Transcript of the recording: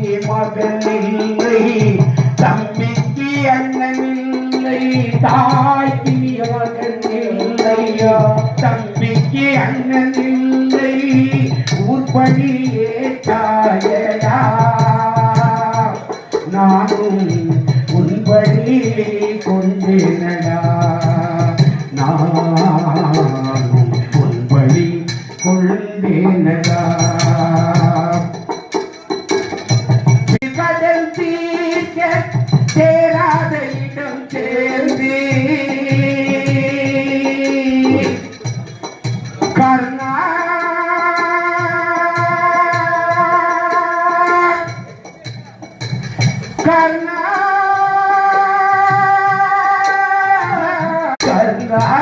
தாய்க்கு மகன் இல்லை, தம்பிக்கு அண்ணன் இல்லை. தாய்க்கு மகன் இல்லையா, தம்பிக்கு அண்ணன் இல்லை. ஊர்படியே தாயடா, நானும் உன்படி கொண்டேனடா, நானும் உன்படி கொண்டேனடா. கடல் தீர்க்க சேராத இடம் சேர்ந்து கர்ணா கர்ணா கர்ணா